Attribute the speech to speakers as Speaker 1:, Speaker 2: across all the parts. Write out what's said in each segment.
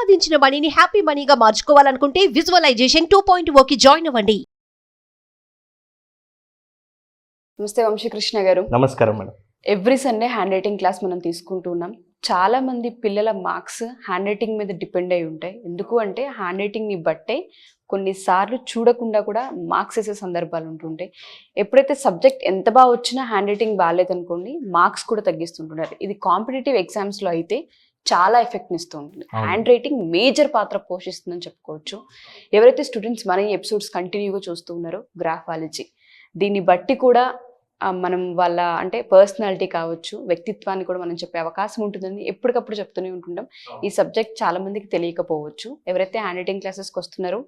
Speaker 1: సంపాదించిన మనీని హ్యాపీ మనీగా మార్చుకోవాలనుకుంటే విజువలైజేషన్ 2.0కి జాయిన్ అవ్వండి.
Speaker 2: నమస్తే వంశీకృష్ణ గారు.
Speaker 3: నమస్కారం madam.
Speaker 2: Every Sunday hand writing class మనం తీసుకుంటున్నాం. చాలా మంది పిల్లల మార్క్స్ హ్యాండ్ రైటింగ్ మీద డిపెండ్ అయి ఉంటాయి. ఎందుకు అంటే హ్యాండ్ రైటింగ్ని బట్టే కొన్నిసార్లు చూడకుండా కూడా మార్క్స్ వేసే సందర్భాలు ఉంటుంటాయి. ఎప్పుడైతే సబ్జెక్ట్ ఎంత బాగా వచ్చినా హ్యాండ్ రైటింగ్ బాగాలేదనుకోండి, మార్క్స్ కూడా తగ్గిస్తుంటున్నారు. ఇది కాంపిటేటివ్ ఎగ్జామ్స్లో అయితే చాలా ఎఫెక్ట్ని ఇస్తూ ఉంటుంది. హ్యాండ్ రైటింగ్ మేజర్ పాత్ర పోషిస్తుందని చెప్పుకోవచ్చు. ఎవరైతే స్టూడెంట్స్ మన ఎపిసోడ్స్ కంటిన్యూగా చూస్తూ ఉన్నారో గ్రాఫాలజీ, దీన్ని బట్టి కూడా మనం వాళ్ళ అంటే పర్సనాలిటీ కావచ్చు, వ్యక్తిత్వాన్ని కూడా మనం చెప్పే అవకాశం ఉంటుందని ఎప్పటికప్పుడు చెప్తూనే ఉంటుంటాం. ఈ సబ్జెక్ట్ చాలా మందికి తెలియకపోవచ్చు. ఎవరైతే హ్యాండ్ రైటింగ్ క్లాసెస్కి వస్తున్నారో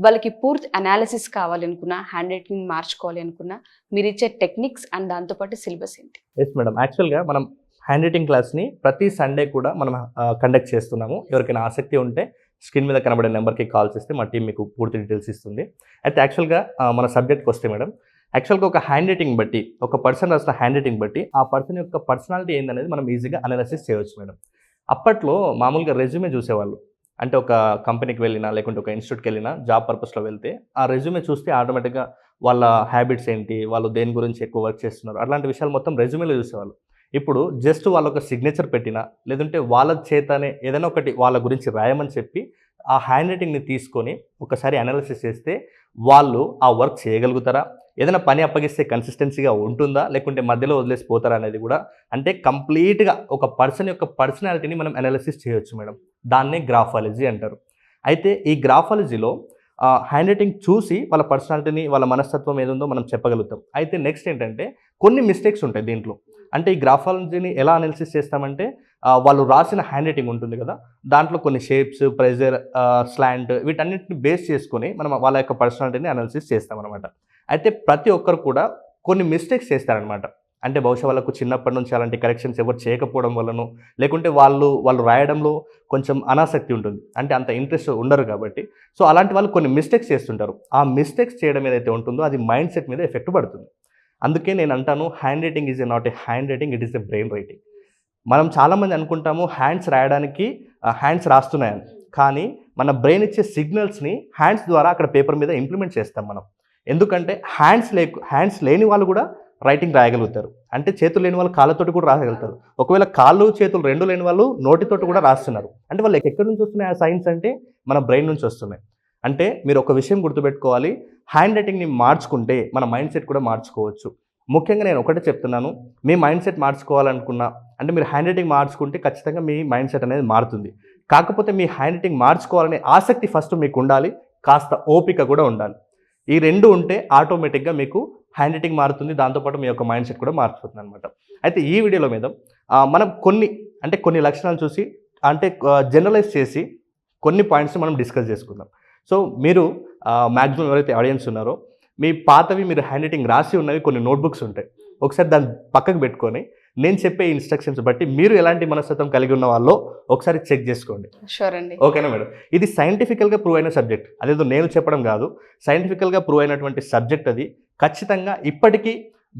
Speaker 2: వాళ్ళకి పూర్తి అనాలిసిస్ కావాలి అనుకున్నా, హ్యాండ్ రైటింగ్ మార్చుకోవాలి అనుకున్నా, మీరు ఇచ్చే టెక్నిక్స్ అండ్ దాంతోపాటు సిలబస్ ఏంటి?
Speaker 3: ఎస్ మేడం, యాక్చువల్గా మనం హ్యాండ్ రైటింగ్ క్లాస్ని ప్రతి సండే కూడా మనం కండక్ట్ చేస్తున్నాము. ఎవరికైనా ఆసక్తి ఉంటే స్క్రీన్ మీద కనబడే నెంబర్కి కాల్ చేస్తే మా టీం మీకు పూర్తి డీటెయిల్స్ ఇస్తుంది. అయితే యాక్చువల్గా మన సబ్జెక్ట్కి వస్తే మేడం, యాక్చువల్గా ఒక హ్యాండ్ రైటింగ్ బట్టి, ఒక పర్సన్ రాసిన హ్యాండ్ రైటింగ్ బట్టి ఆ పర్సన్ యొక్క పర్సనాలిటీ ఏందనేది మనం ఈజీగా అనాలిసిస్ చేయవచ్చు మేడం. అప్పట్లో మామూలుగా రెజ్యూమే చూసేవాళ్ళు. అంటే ఒక కంపెనీకి వెళ్ళినా లేకుంటే ఒక ఇన్స్టిట్యూట్కి వెళ్ళినా జాబ్ పర్పస్లో వెళ్తే ఆ రెజ్యూమే చూస్తే ఆటోమేటిక్గా వాళ్ళ హ్యాబిట్స్ ఏంటి, వాళ్ళు దేని గురించి ఎక్కువ వర్క్ చేస్తున్నారు, అట్లాంటి విషయాలు మొత్తం రెజ్యూమేలో చూసేవాళ్ళు. ఇప్పుడు జస్ట్ వాళ్ళ ఒక సిగ్నేచర్ పెట్టినా లేదంటే వాళ్ళ చేతనే ఏదైనా ఒకటి వాళ్ళ గురించి రాయమని చెప్పి ఆ హ్యాండ్ రైటింగ్ని తీసుకొని ఒకసారి అనాలిసిస్ చేస్తే వాళ్ళు ఆ వర్క్ చేయగలుగుతారా, ఏదైనా పని అప్పగిస్తే కన్సిస్టెన్సీగా ఉంటుందా, లేకుంటే మధ్యలో వదిలేసిపోతారా అనేది కూడా, అంటే కంప్లీట్గా ఒక పర్సన్ యొక్క పర్సనాలిటీని మనం అనాలిసిస్ చేయొచ్చు మేడం. దాన్నే గ్రాఫాలజీ అంటారు. అయితే ఈ గ్రాఫాలజీలో హ్యాండ్ రైటింగ్ చూసి వాళ్ళ పర్సనాలిటీని, వాళ్ళ మనస్తత్వం ఏదుందో మనం చెప్పగలుగుతాం. అయితే నెక్స్ట్ ఏంటంటే కొన్ని మిస్టేక్స్ ఉంటాయి దీంట్లో. అంటే ఈ గ్రాఫాలజీని ఎలా అనాలిసిస్ చేస్తామంటే, వాళ్ళు రాసిన హ్యాండ్ రైటింగ్ ఉంటుంది కదా, దాంట్లో కొన్ని షేప్స్, ప్రెజర్, స్లాంట్, వీటన్నిటిని బేస్ చేసుకొని మనం వాళ్ళ యొక్క పర్సనాలిటీని అనాలిసిస్ చేస్తామన్నమాట. అయితే ప్రతి ఒక్కరు కూడా కొన్ని మిస్టేక్స్ చేస్తారనమాట. అంటే బహుశా వాళ్ళకు చిన్నప్పటి నుంచి అలాంటి కరెక్షన్స్ ఎవరు చేయకపోవడం వల్లనో, లేకుంటే వాళ్ళు రాయడంలో కొంచెం అనాసక్తి ఉంటుంది, అంటే అంత ఇంట్రెస్ట్ ఉండరు కాబట్టి. సో అలాంటి వాళ్ళు కొన్ని మిస్టేక్స్ చేస్తుంటారు. ఆ మిస్టేక్స్ చేయడం ఏదైతే ఉంటుందో అది మైండ్ సెట్ మీద ఎఫెక్ట్ పడుతుంది. అందుకే నేను అంటాను, hand writing is not a hand writing, it is a brain writing. మనం చాలామంది అనుకుంటాము హ్యాండ్స్ రాయడానికి హ్యాండ్స్ రాస్తున్నాయని, కానీ మన బ్రెయిన్ ఇచ్చే సిగ్నల్స్ని హ్యాండ్స్ ద్వారా అక్కడ పేపర్ మీద ఇంప్లిమెంట్ చేస్తాం మనం. ఎందుకంటే హ్యాండ్స్ లేని వాళ్ళు కూడా రైటింగ్ రాయగలుగుతారు. అంటే చేతులు లేని వాళ్ళు కాళ్ళతోటి కూడా రాయగలుగుతారు. ఒకవేళ కాళ్ళు చేతులు రెండు లేని వాళ్ళు నోటితోటి కూడా రాస్తున్నారు. అంటే వాళ్ళు ఎక్కడి నుంచి వస్తున్నాయి ఆ సైన్స్ అంటే మన బ్రెయిన్ నుంచి వస్తున్నాయి. అంటే మీరు ఒక విషయం గుర్తుపెట్టుకోవాలి, హ్యాండ్ రైటింగ్ని మార్చుకుంటే మన మైండ్ సెట్ కూడా మార్చుకోవచ్చు. ముఖ్యంగా నేను ఒకటే చెప్తున్నాను, మీ మైండ్ సెట్ మార్చుకోవాలనుకున్నా, అంటే మీరు హ్యాండ్ రైటింగ్ మార్చుకుంటే ఖచ్చితంగా మీ మైండ్ సెట్ అనేది మారుతుంది. కాకపోతే మీ హ్యాండ్ రైటింగ్ మార్చుకోవాలనే ఆసక్తి ఫస్ట్ మీకు ఉండాలి, కాస్త ఓపిక కూడా ఉండాలి. ఈ రెండు ఉంటే ఆటోమేటిక్గా మీకు హ్యాండ్ రైటింగ్ మారుతుంది, దాంతోపాటు మీ యొక్క మైండ్ సెట్ కూడా మారుతుంది అనమాట. అయితే ఈ వీడియోలో మీద మనం కొన్ని లక్షణాలు చూసి, అంటే జనరలైజ్ చేసి కొన్ని పాయింట్స్ మనం డిస్కస్ చేసుకుందాం. సో మీరు మ్యాక్సిమం ఎవరైతే ఆడియన్స్ ఉన్నారో, మీ పాతవి మీరు హ్యాండ్ రైటింగ్ రాసి ఉన్నవి కొన్ని నోట్బుక్స్ ఉంటాయి, ఒకసారి దాన్ని పక్కకు పెట్టుకొని నేను చెప్పే ఇన్స్ట్రక్షన్స్ బట్టి మీరు ఎలాంటి మనస్తత్వం కలిగి ఉన్న వాళ్ళో ఒకసారి చెక్ చేసుకోండి.
Speaker 2: షూర్ అండి.
Speaker 3: ఓకేనా మేడం? ఇది సైంటిఫికల్గా ప్రూవ్ అయిన సబ్జెక్ట్, అదేదో నేను చెప్పడం కాదు, సైంటిఫికల్గా ప్రూవ్ అయినటువంటి సబ్జెక్ట్ అది. ఖచ్చితంగా ఇప్పటికీ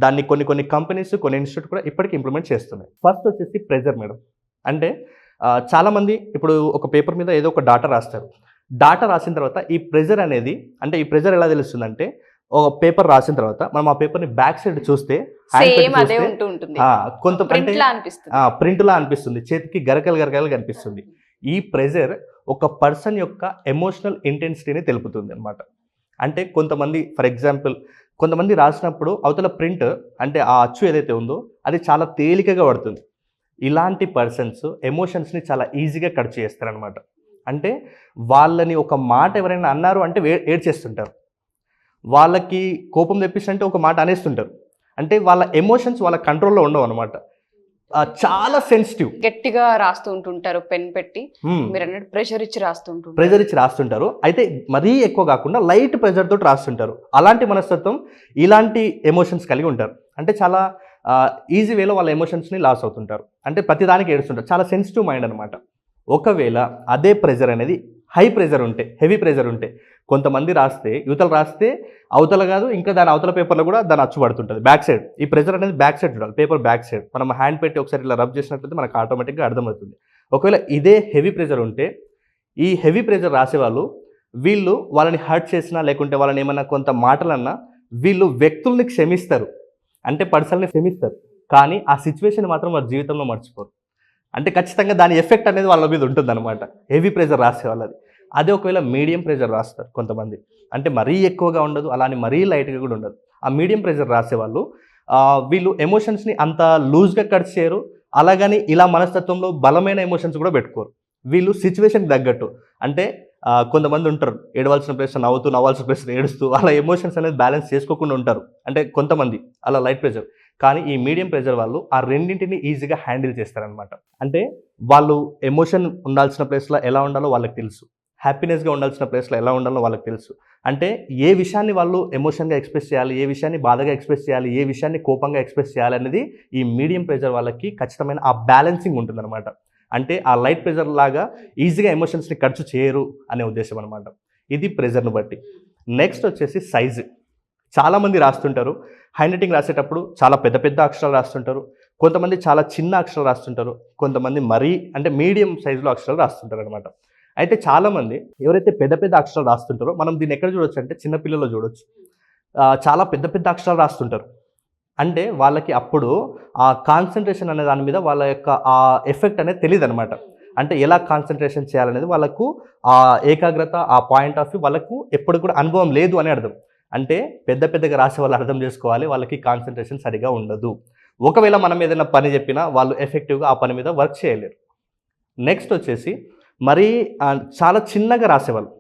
Speaker 3: దాన్ని కొన్ని కంపెనీస్, కొన్ని ఇన్స్టిట్యూట్ కూడా ఇప్పటికీ ఇంప్లిమెంట్ చేస్తున్నాయి. ఫస్ట్ వచ్చేసి ప్రెజర్ మేడం. అంటే చాలామంది ఇప్పుడు ఒక పేపర్ మీద ఏదో ఒక డాటా రాస్తారు. డాటా రాసిన తర్వాత ఈ ప్రెజర్ అనేది, అంటే ఈ ప్రెజర్ ఎలా తెలుస్తుందంటే, ఒక పేపర్ రాసిన తర్వాత మనం ఆ పేపర్ని బ్యాక్ సైడ్ చూస్తే కొంత ప్రింట్లా అనిపిస్తుంది, చేతికి గరకలు కనిపిస్తుంది. ఈ ప్రెజర్ ఒక పర్సన్ యొక్క ఎమోషనల్ ఇంటెన్సిటీని తెలుపుతుంది అనమాట. అంటే కొంతమంది, ఫర్ ఎగ్జాంపుల్, కొంతమంది రాసినప్పుడు అవతల ప్రింట్, అంటే ఆ అచ్చు ఏదైతే ఉందో అది చాలా తేలికగా పడుతుంది. ఇలాంటి పర్సన్స్ ఎమోషన్స్ని చాలా ఈజీగా కట్ చేస్తారనమాట. అంటే వాళ్ళని ఒక మాట ఎవరైనా అన్నారు అంటే ఏడ్చేస్తుంటారు, వాళ్ళకి కోపం తెప్పిస్తుంటే ఒక మాట అనేస్తుంటారు. అంటే వాళ్ళ ఎమోషన్స్ వాళ్ళ కంట్రోల్లో ఉండవు అనమాట. చాలా సెన్సిటివ్,
Speaker 2: గట్టిగా రాస్తూ ఉంటుంటారు పెన్ పెట్టి, మీరు అన్నట్టు ప్రెషర్ ఇచ్చి
Speaker 3: రాస్తుంటారు. అయితే మరీ ఎక్కువ కాకుండా లైట్ ప్రెషర్ తోటి రాస్తుంటారు. అలాంటి మనస్తత్వం, ఇలాంటి ఎమోషన్స్ కలిగి ఉంటారు. అంటే చాలా ఈజీ వేలో వాళ్ళ ఎమోషన్స్ని లాస్ అవుతుంటారు. అంటే ప్రతిదానికి ఏడుస్తుంటారు, చాలా సెన్సిటివ్ మైండ్ అనమాట. ఒకవేళ అదే ప్రెజర్ అనేది హై ప్రెజర్ ఉంటే, హెవీ ప్రెజర్ ఉంటే, కొంతమంది రాస్తే యువతలు రాస్తే అవతల కాదు, ఇంకా దాని అవతల పేపర్లో కూడా దాన్ని అచ్చుపడుతుంటుంది బ్యాక్ సైడ్. ఈ ప్రెజర్ అనేది బ్యాక్ సైడ్ చూడాలి, పేపర్ బ్యాక్ సైడ్. మనం హ్యాండ్ పెట్టి ఒకసారి ఇలా రబ్ చేసినట్లయితే మనకు ఆటోమేటిక్గా అర్థమవుతుంది. ఒకవేళ ఇదే హెవీ ప్రెజర్ ఉంటే ఈ హెవీ ప్రెజర్ రాసేవాళ్ళు వీళ్ళు వాళ్ళని హర్ట్ చేసినా లేకుంటే వాళ్ళని ఏమన్నా కొంత మాటలన్నా వీళ్ళు వ్యక్తుల్ని క్షమిస్తారు, అంటే పర్సన్ని క్షమిస్తారు, కానీ ఆ సిచ్యువేషన్ మాత్రం వాళ్ళ జీవితంలో మర్చిపోరు. అంటే ఖచ్చితంగా దాని ఎఫెక్ట్ అనేది వాళ్ళ మీద ఉంటుందన్నమాట హెవీ ప్రెజర్ రాసే వాళ్ళది. అదే ఒకవేళ మీడియం ప్రెజర్ రాస్తారు కొంతమంది, అంటే మరీ ఎక్కువగా ఉండదు అలానే మరీ లైట్గా కూడా ఉండదు. ఆ మీడియం ప్రెజర్ రాసేవాళ్ళు వీళ్ళు ఎమోషన్స్ని అంత లూజ్గా కట్ చేయరు, అలాగని ఇలా మనస్తత్వంలో బలమైన ఎమోషన్స్ కూడా పెట్టుకోరు. వీళ్ళు సిచ్యువేషన్కి తగ్గట్టు, అంటే కొంతమంది ఉంటారు ఏడవలసిన ప్లేస్ నవ్వుతూ, నవ్వాల్సిన ప్లేస్ ఏడుస్తూ, అలా ఎమోషన్స్ అనేది బ్యాలెన్స్ చేసుకోకుండా ఉంటారు. అంటే కొంతమంది అలా లైట్ ప్రెజర్. కానీ ఈ మీడియం ప్రెజర్ వాళ్ళు ఆ రెండింటిని ఈజీగా హ్యాండిల్ చేస్తారనమాట. అంటే వాళ్ళు ఎమోషన్ ఉండాల్సిన ప్లేస్లో ఎలా ఉండాలో వాళ్ళకి తెలుసు, హ్యాపీనెస్గా ఉండాల్సిన ప్లేస్లో ఎలా ఉండాలో వాళ్ళకి తెలుసు. అంటే ఏ విషయాన్ని వాళ్ళు ఎమోషన్గా ఎక్స్ప్రెస్ చేయాలి, ఏ విషయాన్ని బాధగా ఎక్స్ప్రెస్ చేయాలి, ఏ విషయాన్ని కోపంగా ఎక్స్ప్రెస్ చేయాలి అనేది ఈ మీడియం ప్రెజర్ వాళ్ళకి ఖచ్చితమైన ఆ బ్యాలెన్సింగ్ ఉంటుందన్నమాట. అంటే ఆ లైట్ ప్రెజర్ లాగా ఈజీగా ఎమోషన్స్ని ఖర్చు చేయరు అనే ఉద్దేశం అనమాట. ఇది ప్రెజర్ని బట్టి. నెక్స్ట్ వచ్చేసి సైజు. చాలామంది రాస్తుంటారు హ్యాండ్ రైటింగ్ రాసేటప్పుడు చాలా పెద్ద పెద్ద అక్షరాలు రాస్తుంటారు, కొంతమంది చాలా చిన్న అక్షరాలు రాస్తుంటారు, కొంతమంది మరీ అంటే మీడియం సైజులో అక్షరాలు రాస్తుంటారు అనమాట. అయితే చాలామంది ఎవరైతే పెద్ద పెద్ద అక్షరాలు రాస్తుంటారో మనం దీన్ని ఎక్కడ చూడొచ్చు అంటే చిన్నపిల్లల్లో చూడొచ్చు. చాలా పెద్ద పెద్ద అక్షరాలు రాస్తుంటారు, అంటే వాళ్ళకి అప్పుడు ఆ కాన్సన్ట్రేషన్ అనే దాని మీద వాళ్ళ యొక్క ఆ ఎఫెక్ట్ అనేది తెలియదు అనమాట. అంటే ఎలా కాన్సన్ట్రేషన్ చేయాలనేది వాళ్ళకు ఆ ఏకాగ్రత, ఆ పాయింట్ ఆఫ్ వ్యూ వాళ్ళకు ఎప్పుడు కూడా అనుభవం లేదు అని అర్థం. అంటే పెద్ద పెద్దగా రాసే వాళ్ళు అర్థం చేసుకోవాలి, వాళ్ళకి కాన్సన్ట్రేషన్ సరిగా ఉండదు. ఒకవేళ మనం ఏదైనా పని చెప్పినా వాళ్ళు ఎఫెక్టివ్గా ఆ పని మీద వర్క్ చేయలేరు. నెక్స్ట్ వచ్చేసి మరీ చాలా చిన్నగా రాసేవాళ్ళు.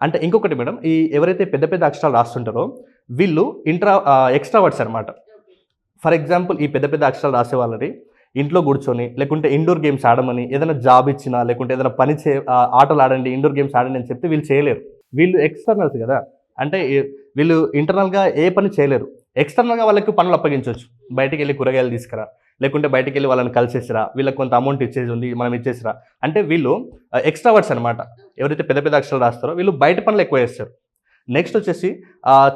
Speaker 3: అంటే ఇంకొకటి మేడం, ఈ ఎవరైతే పెద్ద పెద్ద అక్షరాలు రాస్తుంటారో వీళ్ళు ఎక్స్ట్రావర్డ్స్ అనమాట. ఫర్ ఎగ్జాంపుల్ ఈ పెద్ద పెద్ద అక్షరాలు రాసే వాళ్ళని ఇంట్లో కూర్చొని లేకుంటే ఇండోర్ గేమ్స్ ఆడమని, ఏదైనా జాబ్ ఇచ్చినా లేకుంటే ఏదైనా పని ఆటలు ఆడండి, ఇండోర్ గేమ్స్ ఆడండి అని చెప్తే వీళ్ళు చేయలేరు. వీళ్ళు ఎక్స్టర్నల్స్ కదా, అంటే వీళ్ళు ఇంటర్నల్గా ఏ పని చేయలేరు. ఎక్స్టర్నల్గా వాళ్ళకి పనులు అప్పగించవచ్చు, బయటికి వెళ్ళి కూరగాయలు తీసుకురా, లేకుంటే బయటికి వెళ్ళి వాళ్ళని కలిసేసిరా, వీళ్ళకి కొంత అమౌంట్ ఇచ్చేది ఉంది మనం ఇచ్చేసిరా. అంటే వీళ్ళు ఎక్స్ట్రావర్డ్స్ అనమాట. ఎవరైతే పెద్ద పెద్ద అక్షరాలు రాస్తారో వీళ్ళు బయట పనులు ఎక్కువ చేస్తారు. నెక్స్ట్ వచ్చేసి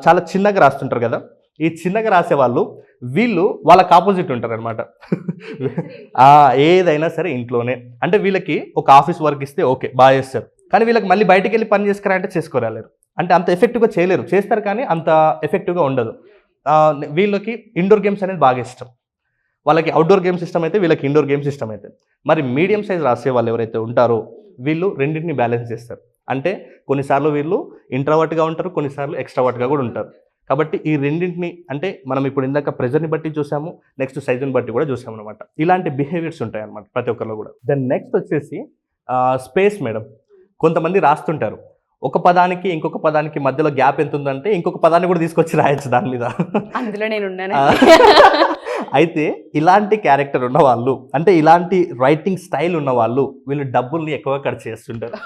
Speaker 3: చాలా చిన్నగా రాస్తుంటారు కదా, ఈ చిన్నగా రాసే వాళ్ళు వీళ్ళు వాళ్ళకి ఆపోజిట్ ఉంటారు అనమాట. ఏదైనా సరే ఇంట్లోనే, అంటే వీళ్ళకి ఒక ఆఫీస్ వర్క్ ఇస్తే ఓకే బాగా చేస్తారు, కానీ వీళ్ళకి మళ్ళీ బయటికి వెళ్ళి పని చేసుకురా అంటే చేసుకోలేరు. అంటే అంత ఎఫెక్టివ్గా చేయలేరు, చేస్తారు కానీ అంత ఎఫెక్టివ్గా ఉండదు. వీళ్ళకి ఇండోర్ గేమ్స్ అనేది బాగా ఇష్టం, వాళ్ళకి అవుట్డోర్ గేమ్స్ ఇష్టం అయితే వీళ్ళకి ఇండోర్ గేమ్స్ ఇష్టం అయితే. మరి మీడియం సైజ్ రాసే వాళ్ళు ఎవరైతే ఉంటారో వీళ్ళు రెండింటిని బ్యాలెన్స్ చేస్తారు. అంటే కొన్నిసార్లు వీళ్ళు ఇంట్రావర్ట్గా ఉంటారు, కొన్నిసార్లు ఎక్స్ట్రావర్ట్గా కూడా ఉంటారు. కాబట్టి ఈ రెండింటిని, అంటే మనం ఇప్పుడు ఇందాక ప్రెజర్ని బట్టి చూసాము, నెక్స్ట్ సైజుని బట్టి కూడా చూసాము అనమాట. ఇలాంటి బిహేవియర్స్ ఉంటాయి అనమాట ప్రతి ఒక్కరిలో కూడా. దెన్ నెక్స్ట్ వచ్చేసి స్పేస్ మేడం. కొంతమంది రాస్తుంటారు ఒక పదానికి ఇంకొక పదానికి మధ్యలో గ్యాప్ ఎంత ఉందంటే ఇంకొక పదాన్ని కూడా తీసుకొచ్చి రాయొచ్చు దాని మీద.
Speaker 2: అందులో నేను ఉన్నాను.
Speaker 3: అయితే ఇలాంటి క్యారెక్టర్ ఉన్న వాళ్ళు, అంటే ఇలాంటి రైటింగ్ స్టైల్ ఉన్న వాళ్ళు వీళ్ళు డబ్బుల్ని ఎక్కువగా ఖర్చు చేస్తుంటారు.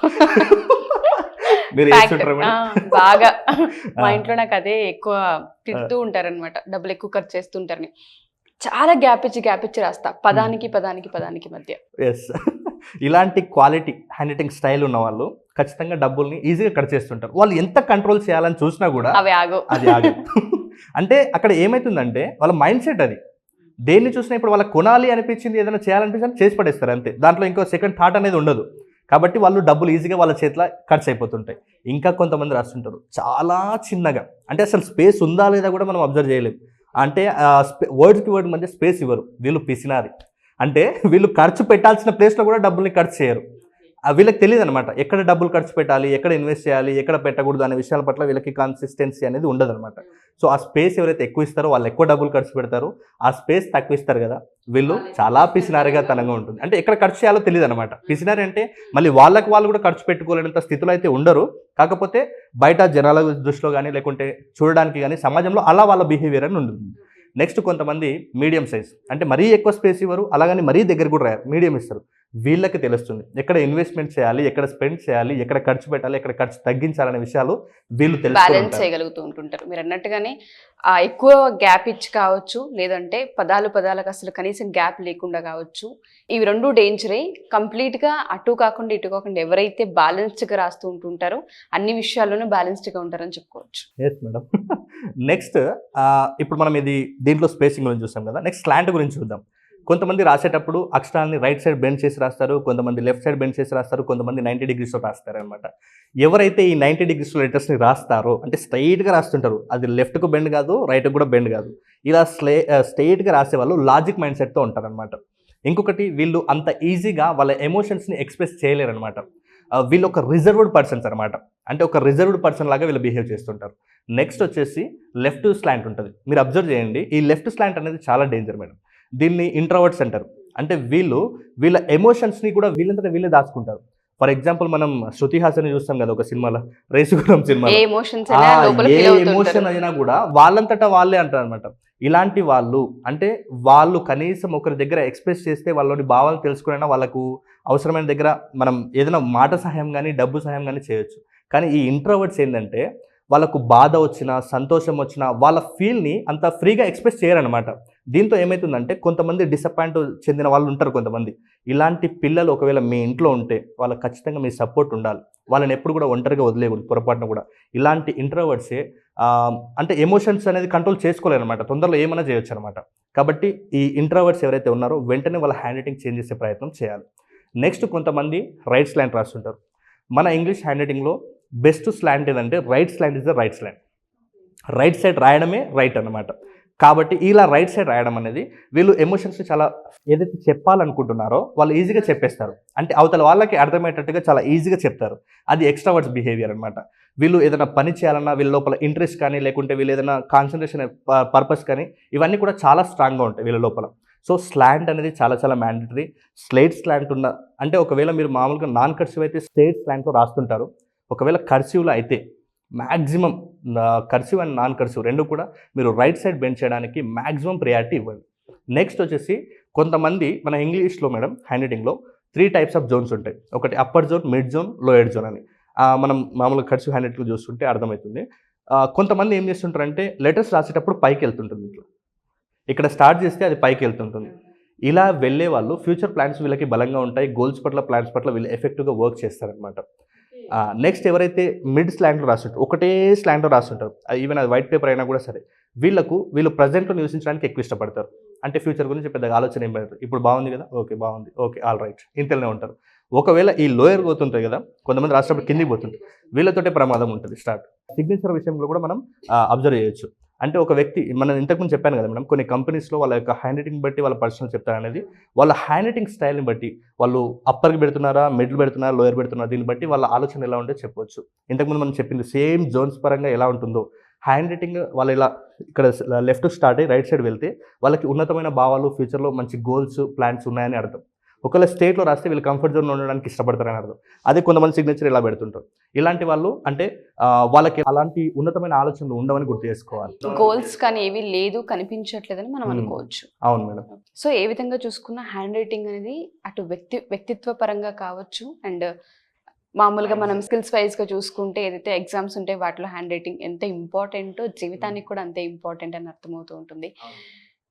Speaker 3: మీరు
Speaker 2: బాగా మా ఇంట్లో నాకు అదే ఎక్కువ తిడుతూ ఉంటారనమాట, డబ్బులు ఎక్కువ ఖర్చు చేస్తుంటారని. చాలా గ్యాప్ ఇచ్చి రాస్తా పదానికి మధ్య.
Speaker 3: ఎస్, ఇలాంటి క్వాలిటీ హ్యాండ్ రైటింగ్ స్టైల్ ఉన్న వాళ్ళు ఖచ్చితంగా డబ్బుల్ని ఈజీగా ఖర్చు చేస్తుంటారు. వాళ్ళు ఎంత కంట్రోల్ చేయాలని చూసినా కూడా అది ఆగదు. అంటే అక్కడ ఏమవుతుందంటే వాళ్ళ మైండ్ సెట్ అది, దేన్ని చూసినా ఇప్పుడు వాళ్ళకి కొనాలి అనిపించింది, ఏదైనా చేయాలనిపించింది చేసి పడేస్తారు అంతే, దాంట్లో ఇంకో సెకండ్ థాట్ అనేది ఉండదు. కాబట్టి వాళ్ళు డబ్బులు ఈజీగా వాళ్ళ చేతిలో ఖర్చు అయిపోతుంటాయి. ఇంకా కొంతమంది రాస్తుంటారు చాలా చిన్నగా, అంటే అసలు స్పేస్ ఉందా లేదా కూడా మనం అబ్జర్వ్ చేయలేము. అంటే వర్డ్కి వర్డ్ మధ్య స్పేస్ ఇవ్వరు, వీళ్ళు పిసినారి. అంటే వీళ్ళు ఖర్చు పెట్టాల్సిన ప్లేస్లో కూడా డబ్బుల్ని ఖర్చు చేయరు. వీళ్ళకి తెలియదు అనమాట ఎక్కడ డబ్బులు ఖర్చు పెట్టాలి, ఎక్కడ ఇన్వెస్ట్ చేయాలి, ఎక్కడ పెట్టకూడదు అనే విషయాల పట్ల వీళ్ళకి కన్సిస్టెన్సీ అనేది ఉండదు అనమాట. సో ఆ స్పేస్ ఎవరైతే ఎక్కువ ఇస్తారో వాళ్ళు ఎక్కువ డబ్బులు ఖర్చు పెడతారు, ఆ స్పేస్ తక్కువ ఇస్తారు కదా వీళ్ళు చాలా పిసినారిగా తనంగా ఉంటుంది. అంటే ఎక్కడ ఖర్చు చేయాలో తెలియదు అనమాట. పిసినారి అంటే మళ్ళీ వాళ్ళకి వాళ్ళు కూడా ఖర్చు పెట్టుకోలేనంత స్థితిలో అయితే ఉండరు, కాకపోతే బయట జనాల దృష్టిలో కానీ లేకుంటే చూడడానికి కానీ సమాజంలో అలా వాళ్ళ బిహేవియర్ అని ఉంటుంది. నెక్స్ట్ కొంతమంది మీడియం సైజ్, అంటే మరీ ఎక్కువ స్పేస్ ఇవ్వరు, అలాగని మరీ దగ్గర కూడా రాయారు, మీడియం ఇస్తారు. వీళ్ళకి తెలుస్తుంది ఎక్కడ ఇన్వెస్ట్మెంట్ చేయాలి, ఎక్కడ స్పెండ్ చేయాలి, ఎక్కడ ఖర్చు పెట్టాలి, ఎక్కడ ఖర్చు తగ్గించాలనే విషయాలు వీళ్ళు
Speaker 2: బ్యాలెన్స్ చేయగలుగుతూ ఉంటుంటారు. మీరు అన్నట్టుగానే ఎక్కువ గ్యాప్ ఇచ్చి కావచ్చు, లేదంటే పదాలకు అసలు కనీసం గ్యాప్ లేకుండా కావచ్చు. ఇవి రెండు డేంజరే. కంప్లీట్గా అటు కాకుండా ఇటు కాకుండా ఎవరైతే బ్యాలెన్స్డ్గా రాస్తూ ఉంటుంటారో అన్ని విషయాల్లోనూ బ్యాలెన్స్డ్గా ఉంటారని చెప్పుకోవచ్చు.
Speaker 3: Yes madam. నెక్స్ట్ ఇప్పుడు మనం దీంట్లో స్పేసింగ్ గురించి చూసాం కదా, నెక్స్ట్ స్లాంట్ గురించి చూద్దాం. కొంతమంది రాసేటప్పుడు అక్షరాన్ని రైట్ సైడ్ బెండ్ చేసి రాస్తారు, కొంతమంది లెఫ్ట్ సైడ్ బెండ్ చేసి రాస్తారు, కొంతమంది 90 డిగ్రీస్లో రాస్తారు అనమాట. ఎవరైతే ఈ 90 డిగ్రీస్లో లెటర్స్ని రాస్తారో అంటే స్ట్రైట్గా రాస్తుంటారు, అది లెఫ్ట్కు బెండ్ కాదు, రైట్కి కూడా బెండ్ కాదు, ఇలా స్ట్రైట్గా రాసే వాళ్ళు లాజిక్ మైండ్ సెట్తో ఉంటారనమాట. ఇంకొకటి, వీళ్ళు అంత ఈజీగా వాళ్ళ ఎమోషన్స్ని ఎక్స్ప్రెస్ చేయలేరు అనమాట. వీళ్ళు ఒక రిజర్వ్డ్ పర్సన్స్ అనమాట. అంటే ఒక రిజర్వ్డ్ పర్సన్ లాగా వీళ్ళు బిహేవ్ చేస్తుంటారు. నెక్స్ట్ వచ్చేసి లెఫ్ట్ స్లాంట్ ఉంటుంది. మీరు అబ్జర్వ్ చేయండి, ఈ లెఫ్ట్ స్లాంట్ అనేది చాలా డేంజర్ మేడం. దీన్ని ఇంట్రోవర్ట్స్ అంటారు. అంటే వీళ్ళ ఎమోషన్స్ని కూడా వీళ్ళంతటా వీళ్ళే దాచుకుంటారు. ఫర్ ఎగ్జాంపుల్ మనం శృతి హాసన్ చూస్తాం కదా ఒక సినిమాలో, రేసుగురం సినిమా,
Speaker 2: ఏ
Speaker 3: ఎమోషన్ అయినా కూడా వాళ్ళంతటా వాళ్ళే అంటారు అనమాట. ఇలాంటి వాళ్ళు అంటే వాళ్ళు కనీసం ఒకరి దగ్గర ఎక్స్ప్రెస్ చేస్తే వాళ్ళని భావాలు తెలుసుకునే వాళ్ళకు అవసరమైన దగ్గర మనం ఏదైనా మాట సహాయం కానీ డబ్బు సహాయం కానీ చేయొచ్చు. కానీ ఈ ఇంట్రోవర్ట్స్ ఏంటంటే వాళ్ళకు బాధ వచ్చినా సంతోషం వచ్చినా వాళ్ళ ఫీల్ని అంత ఫ్రీగా ఎక్స్ప్రెస్ చేయరనమాట. దీంతో ఏమవుతుందంటే కొంతమంది డిసప్పాయింట్ చెందిన వాళ్ళు ఉంటారు కొంతమంది. ఇలాంటి పిల్లలు ఒకవేళ మీ ఇంట్లో ఉంటే వాళ్ళకి ఖచ్చితంగా మీ సపోర్ట్ ఉండాలి. వాళ్ళని ఎప్పుడు కూడా ఒంటరిగా వదిలేయకూడదు పొరపాటున కూడా. ఇలాంటి ఇంట్రోవర్ట్సే అంటే ఎమోషన్స్ అనేది కంట్రోల్ చేసుకోలేరు అనమాట, తొందరలో ఏమైనా చేయొచ్చు అనమాట. కాబట్టి ఈ ఇంట్రోవర్ట్స్ ఎవరైతే ఉన్నారో వెంటనే వాళ్ళ హ్యాండ్ రైటింగ్ చేంజ్ చేసే ప్రయత్నం చేయాలి. నెక్స్ట్, కొంతమంది రైట్ స్లాంట్ రాస్తుంటారు. మన ఇంగ్లీష్ హ్యాండ్ రైటింగ్లో బెస్ట్ స్లాంట్ ఏదంటే right slant is the right slant. Right side రాయడమే రైట్ అన్నమాట. కాబట్టి ఇలా రైట్ సైడ్ రాయడం అనేది వీళ్ళు ఎమోషన్స్ని చాలా ఏదైతే చెప్పాలనుకుంటున్నారో వాళ్ళు ఈజీగా చెప్పేస్తారు. అంటే అవతల వాళ్ళకి అర్థమయ్యేటట్టుగా చాలా ఈజీగా చెప్తారు. అది ఎక్స్ట్రావర్ట్స్ బిహేవియర్ అనమాట. వీళ్ళు ఏదైనా పని చేయాలన్నా వీళ్ళ లోపల ఇంట్రెస్ట్ కానీ లేకుంటే వీళ్ళు ఏదైనా కాన్సన్ట్రేషన్ పర్పస్ కానీ ఇవన్నీ కూడా చాలా స్ట్రాంగ్గా ఉంటాయి వీళ్ళ లోపల. సో స్లాంట్ అనేది చాలా చాలా మ్యాండేటరీ. స్ట్రైట్ స్లాంట్ ఉన్న అంటే ఒకవేళ మీరు మామూలుగా నాన్ కర్సివ్ అయితే స్ట్రైట్ స్లాంట్తో రాస్తుంటారు. ఒకవేళ కర్సివ్లో అయితే maximum cursive and non cursive రెండు కూడా మీరు రైట్ సైడ్ బెండ్ చేయడానికి మ్యాక్సిమం ప్రయారిటీ ఇవ్వండి. నెక్స్ట్ వచ్చేసి కొంతమంది మన ఇంగ్లీష్లో మేడం హ్యాండ్ రైటింగ్లో 3 టైప్స్ ఆఫ్ జోన్స్ ఉంటాయి. ఒకటి upper zone, mid zone, lower zone అని. మనం మామూలుగా కర్సివ్ హ్యాండ్ రైటింగ్ చూస్తుంటే అర్థమవుతుంది. కొంతమంది ఏం చేస్తుంటారంటే లెటర్స్ రాసేటప్పుడు పైకి వెళ్తుంటుంది, ఇట్లా ఇక్కడ స్టార్ట్ చేస్తే అది పైకి వెళ్తుంటుంది. ఇలా వెళ్ళే వాళ్ళు ఫ్యూచర్ ప్లాన్స్ వీళ్ళకి బలంగా ఉంటాయి. గోల్స్ పట్ల ప్లాన్స్ పట్ల వీళ్ళు ఎఫెక్టివ్గా వర్క్ చేస్తారనమాట. నెక్స్ట్, ఎవరైతే మిడ్ స్లాంట్లో రాస్తుంటారు, ఒకటే స్లాంట్లో రాస్తుంటారు, ఈవెన్ అది వైట్ పేపర్ అయినా కూడా సరే, వీళ్ళు ప్రజెంట్లో నివసించడానికి ఎక్కువ ఇష్టపడతారు. అంటే ఫ్యూచర్ గురించి పెద్దగా ఆలోచన ఏం పెడతారు. ఇప్పుడు బాగుంది కదా, ఓకే బాగుంది, ఓకే ఆల్ రైట్, ఇంతలోనే ఉంటారు. ఒకవేళ ఈ లోయర్ పోతుంటాయి కదా, కొంతమంది రాసేటప్పుడు కిందికి పోతుంటారు, వీళ్ళతోటే ప్రమాదం ఉంటుంది స్టార్ట్. సిగ్నేచర్ విషయంలో కూడా మనం అబ్జర్వ్ చేయొచ్చు. అంటే ఒక వ్యక్తి, మనం ఇంతకుముందు చెప్పాను కదా మేడం, కొన్ని కంపెనీస్లో వాళ్ళ యొక్క హ్యాండ్ రైటింగ్ బట్టి వాళ్ళ పర్సనల్ చెప్తారు అనేది, వాళ్ళ హ్యాండ్ రైటింగ్ స్టైల్ని బట్టి వాళ్ళు అప్పర్కి పెడుతున్నారా, మిడిల్ పెడుతున్నారా, లోయర్ పెడుతున్నారా, దీన్ని బట్టి వాళ్ళ ఆలోచన ఎలా ఉంటే చెప్పవచ్చు. ఇంతకుముందు మనం చెప్పింది సేమ్ జోన్స్ పరంగా ఎలా ఉంటుందో హ్యాండ్ రైటింగ్ వాళ్ళు ఇలా ఇక్కడ లెఫ్ట్ స్టార్ట్ అయ్యి రైట్ సైడ్ వెళ్తే వాళ్ళకి ఉన్నతమైన భావాలు, ఫ్యూచర్లో మంచి గోల్స్, ప్లాన్స్ ఉన్నాయని అర్థం. ఒకవేళ స్టేట్లో రాస్తే వీళ్ళు కంఫర్ట్ జోన్లో ఉండడానికి ఇష్టపడతారని అర్థం. అదే కొంతమంది సిగ్నేచర్ ఇలా పెడుతుంటారు. ఇలాంటి వాళ్ళు అంటే వాళ్ళకి అలాంటి ఉన్నతమైన ఆలోచనలు ఉండవని గుర్తు చేసుకోవాలి.
Speaker 2: గోల్స్ కానీ ఏవి లేదు, కనిపించట్లేదని మనం అనుకోవచ్చు.
Speaker 3: అవును మేడం.
Speaker 2: సో ఏ విధంగా చూసుకున్న హ్యాండ్ రైటింగ్ అనేది అటు వ్యక్తిత్వ పరంగా కావచ్చు, అండ్ మామూలుగా మనం స్కిల్స్ వైజ్గా చూసుకుంటే ఏదైతే ఎగ్జామ్స్ ఉంటాయి వాటిలో హ్యాండ్ రైటింగ్ ఎంత ఇంపార్టెంటో జీవితానికి కూడా అంతే ఇంపార్టెంట్ అని అర్థమవుతూ ఉంటుంది.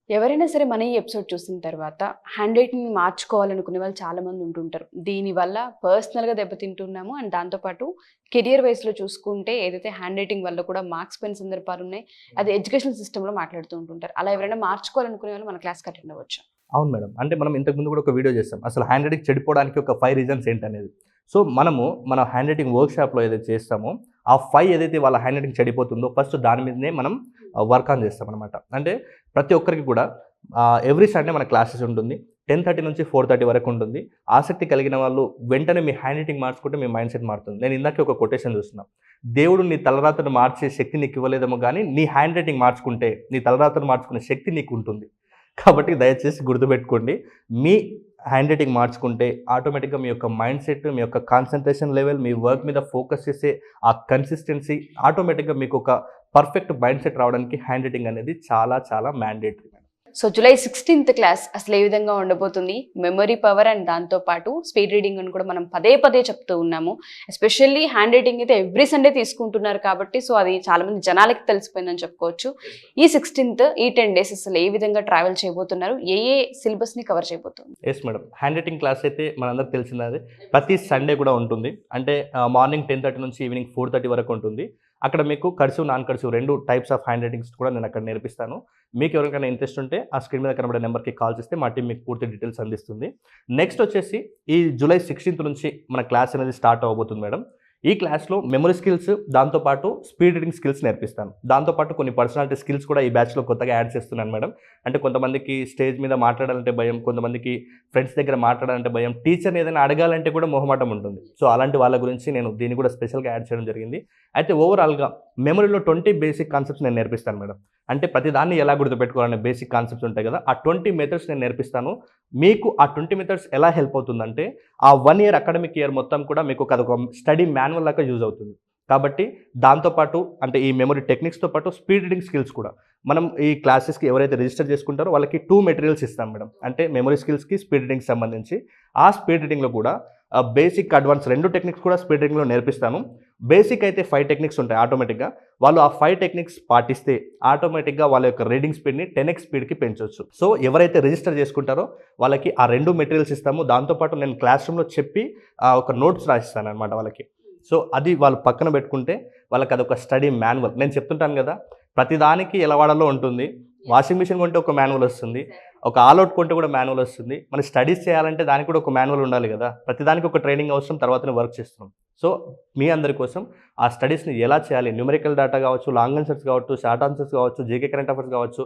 Speaker 2: ఎవరైనా సరే మన ఈ ఎపిసోడ్ చూసిన తర్వాత హ్యాండ్ రైటింగ్ని మార్చుకోవాలనుకునే వాళ్ళు చాలామంది ఉంటుంటారు. దీనివల్ల పర్సనల్గా దెబ్బతింటున్నాము, అండ్ దాంతోపాటు కెరియర్ వైజ్లో చూసుకుంటే ఏదైతే హ్యాండ్ రైటింగ్ వల్ల కూడా మార్క్స్ పోయిన సందర్భాలు ఉన్నాయి, అది ఎడ్యుకేషనల్ సిస్టంలో మాట్లాడుతూ ఉంటుంటారు. అలా ఎవరైనా మార్చుకోవాలనుకునే వాళ్ళు మన క్లాస్కి అటెండ్ అవ్వచ్చు.
Speaker 3: అవును మేడం. అంటే మనం ఇంతకుముందు కూడా ఒక వీడియో చేస్తాం అసలు హ్యాండ్ రైటింగ్ చెడిపోవడానికి ఒక 5 రీజన్స్ ఏంటనేది. సో మనము మన హ్యాండ్ రైటింగ్ వర్క్షాప్లో ఏదైతే చేస్తామో ఆ 5 ఏదైతే వాళ్ళ హ్యాండ్ రైటింగ్ చెడిపోతుందో ఫస్ట్ దాని మీదనే మనం వర్క్ ఆన్ చేస్తాం అనమాట. అంటే ప్రతి ఒక్కరికి కూడా ఎవ్రీ సండే మన క్లాసెస్ ఉంటుంది. 10:30 నుంచి 4:30 వరకు ఉంటుంది. ఆసక్తి కలిగిన వాళ్ళు వెంటనే మీ హ్యాండ్ రైటింగ్ మార్చుకుంటే మీ మైండ్ సెట్ మారుతుంది. నేను ఇందాకే ఒక కొటేషన్ చూస్తున్నాను, దేవుడు నీ తలరాతను మార్చే శక్తి నీకు ఇవ్వలేదేమో కానీ నీ హ్యాండ్ రైటింగ్ మార్చుకుంటే నీ తలరాతను మార్చుకునే శక్తి నీకు ఉంటుంది. కాబట్టి దయచేసి గుర్తుపెట్టుకోండి, మీ హ్యాండ్ రైటింగ్ మార్చుకుంటే ఆటోమేటిక్గా మీ యొక్క మైండ్ సెట్, మీ యొక్క కాన్సన్ట్రేషన్ లెవెల్, మీ వర్క్ మీద ఫోకస్ చేసే ఆ కన్సిస్టెన్సీ, ఆటోమేటిక్గా మీకు ఒక పర్ఫెక్ట్ మైండ్ సెట్ రావడానికి హ్యాండ్ రైటింగ్ అనేది చాలా చాలా mandatory.
Speaker 2: So July 16th class అసలు ఏ విధంగా ఉండబోతుంది, మెమరీ పవర్ అండ్ దాంతోపాటు స్పీడ్ రీడింగ్ అని కూడా మనం పదే పదే చెప్తూ ఉన్నాము. ఎస్పెషల్లీ హ్యాండ్ రైటింగ్ అయితే ఎవ్రీ సండే తీసుకుంటున్నారు కాబట్టి సో అది చాలామంది జనాలకి తెలిసిపోయిందని చెప్పుకోవచ్చు. ఈ 16th ఈ 10 days అసలు ఏ విధంగా ట్రావెల్ చేయబోతున్నారు, ఏ సిలబస్ని కవర్ చేయబోతుంది?
Speaker 3: ఎస్ మేడం, హ్యాండ్ రైటింగ్ క్లాస్ అయితే మనందరికి తెలిసిందే, ప్రతి సండే కూడా ఉంటుంది. అంటే మార్నింగ్ 10:30 నుంచి ఈవినింగ్ 4:30 వరకు ఉంటుంది. అక్కడ మీకు cursive non cursive 2 types of hand writings కూడా నేను అక్కడ నేర్పిస్తాను. మీకు ఎవరికైనా ఇంట్రెస్ట్ ఉంటే ఆ స్క్రీన్ మీద కనబడే నెంబర్కి కాల్ చేస్తే మా టీం మీకు పూర్తి డీటెయిల్స్ అందిస్తుంది. నెక్స్ట్ వచ్చేసి ఈ జూలై 16th నుంచి మన క్లాస్ అనేది స్టార్ట్ అవబోతుంది మేడం. ఈ క్లాస్లో మెమరీ స్కిల్స్, దాంతోపాటు స్పీడ్ రీడింగ్ స్కిల్స్ నేర్పిస్తాను. దాంతోపాటు కొన్ని పర్సనాలిటీ స్కిల్స్ కూడా ఈ బ్యాచ్లో కొత్తగా యాడ్ చేస్తున్నాను మేడం. అంటే కొంతమందికి స్టేజ్ మీద మాట్లాడాలంటే భయం, కొంతమందికి ఫ్రెండ్స్ దగ్గర మాట్లాడాలంటే భయం, టీచర్ని ఏదైనా అడగాలంటే కూడా మొహమాటం ఉంటుంది. సో అలాంటి వాళ్ళ గురించి నేను దీన్ని కూడా స్పెషల్గా యాడ్ చేయడం జరిగింది. అయితే ఓవరాల్గా మెమరీలో 20 బేసిక్ కాన్సెప్ట్స్ నేను నేర్పిస్తాను మేడం. అంటే ప్రతిదాన్ని ఎలా గుర్తుపెట్టుకోవాలనే బేసిక్ కాన్సెప్ట్స్ ఉంటాయి కదా, ఆ 20 మెథడ్స్ నేను నేర్పిస్తాను. మీకు ఆ 20 మెథడ్స్ ఎలా హెల్ప్ అవుతుందంటే ఆ 1 ఇయర్ అకాడమిక్ ఇయర్ మొత్తం కూడా మీకు అదొక స్టడీ మాన్యువల్ లాగా యూజ్ అవుతుంది. కాబట్టి దాంతోపాటు అంటే ఈ మెమరీ టెక్నిక్స్తో పాటు స్పీడ్ రీడింగ్ స్కిల్స్ కూడా మనం ఈ క్లాసెస్కి ఎవరైతే రిజిస్టర్ చేసుకుంటారో వాళ్ళకి 2 మెటీరియల్స్ ఇస్తాం మేడం. అంటే మెమరీ స్కిల్స్కి స్పీడ్ రీడింగ్కి సంబంధించి ఆ స్పీడ్ రీడింగ్లో కూడా బేసిక్ అడ్వాన్స్ 2 టెక్నిక్స్ కూడా స్పీడ్ రీడింగ్లో నేర్పిస్తాను. బేసిక్ అయితే 5 టెక్నిక్స్ ఉంటాయి ఆటోమేటిక్గా. వాళ్ళు ఆ 5 టెక్నిక్స్ పాటిస్తే ఆటోమేటిక్గా వాళ్ళ యొక్క రీడింగ్ స్పీడ్ని 10x స్పీడ్కి పెంచవచ్చు. సో ఎవరైతే రిజిస్టర్ చేసుకుంటారో వాళ్ళకి ఆ 2 మెటీరియల్స్ ఇస్తాము. దాంతోపాటు నేను క్లాస్ రూమ్లో చెప్పి ఒక నోట్స్ రాసిస్తాను అనమాట వాళ్ళకి. సో అది వాళ్ళు పక్కన పెట్టుకుంటే వాళ్ళకి అదొక స్టడీ మాన్యువల్. నేను చెప్తుంటాను కదా, ప్రతిదానికి ఎలా వాడాలో ఉంటుంది. వాషింగ్ మిషన్ కొంటే ఒక మాన్యువల్ వస్తుంది, ఒక ఆల్అవుట్ కొంటే కూడా మాన్యువల్ వస్తుంది. మన స్టడీస్ చేయాలంటే దానికి కూడా ఒక మాన్యువల్ ఉండాలి కదా. ప్రతిదానికి ఒక ట్రైనింగ్ అవసరం, తర్వాతనే వర్క్ చేస్తున్నాం. సో మీ అందరి కోసం ఆ స్టడీస్ని ఎలా చేయాలి, న్యూమరికల్ డేటా కావచ్చు, లాంగ్ ఆన్సర్స్ కావచ్చు, షార్ట్ ఆన్సర్స్ కావచ్చు, జీకే కరెంట్ అఫైర్స్ కావచ్చు,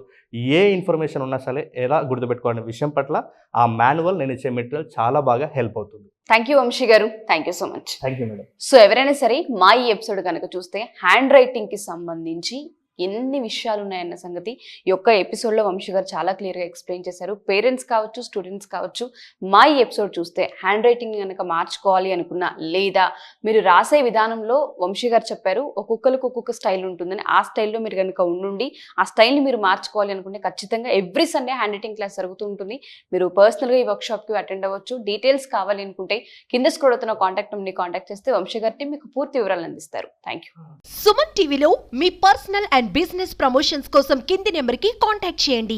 Speaker 3: ఏ ఇన్ఫర్మేషన్ ఉన్నా సరే ఎలా గుర్తుపెట్టుకోవాలనే విషయం పట్ల ఆ మాన్యువల్ నేను ఇచ్చే మెటీరియల్ చాలా బాగా హెల్ప్ అవుతుంది.
Speaker 2: థ్యాంక్ యూ వంశీ గారు, thank you so much.
Speaker 3: Thank you madam.
Speaker 2: So ఎవరైనా సరే మా ఈ ఎపిసోడ్ కనుక చూస్తే హ్యాండ్ రైటింగ్కి సంబంధించి ఎన్ని విషయాలు ఉన్నాయన్న సంగతి ఈ యొక్క ఎపిసోడ్లో వంశీ గారు చాలా క్లియర్గా ఎక్స్ప్లెయిన్ చేశారు. పేరెంట్స్ కావచ్చు, స్టూడెంట్స్ కావచ్చు, మా ఈ ఎపిసోడ్ చూస్తే హ్యాండ్ రైటింగ్ కనుక మార్చుకోవాలి అనుకున్నా, లేదా మీరు రాసే విధానంలో వంశీ గారు చెప్పారు ఒక్కొక్కరికి ఒక్కొక్క స్టైల్ ఉంటుందని, ఆ స్టైల్లో మీరు కనుక ఉండి ఆ స్టైల్ని మీరు మార్చుకోవాలి అనుకుంటే ఖచ్చితంగా every Sunday hand writing class జరుగుతూ ఉంటుంది. మీరు పర్సనల్గా ఈ వర్క్షాప్కి అటెండ్ అవ్వచ్చు. డీటెయిల్స్ కావాలి అనుకుంటే కింద స్క్రోల్ అవుతున్న కాంటాక్ట్ నెంబర్ని కాంటాక్ట్ చేస్తే వంశీ గారి మీకు పూర్తి వివరాలు అందిస్తారు. Thank you.
Speaker 1: సుమన్ టీవీలో మీ పర్సనల్ అండ్ బిజినెస్ ప్రమోషన్స్ కోసం కింది నెంబర్కి కాంటాక్ట్ చేయండి.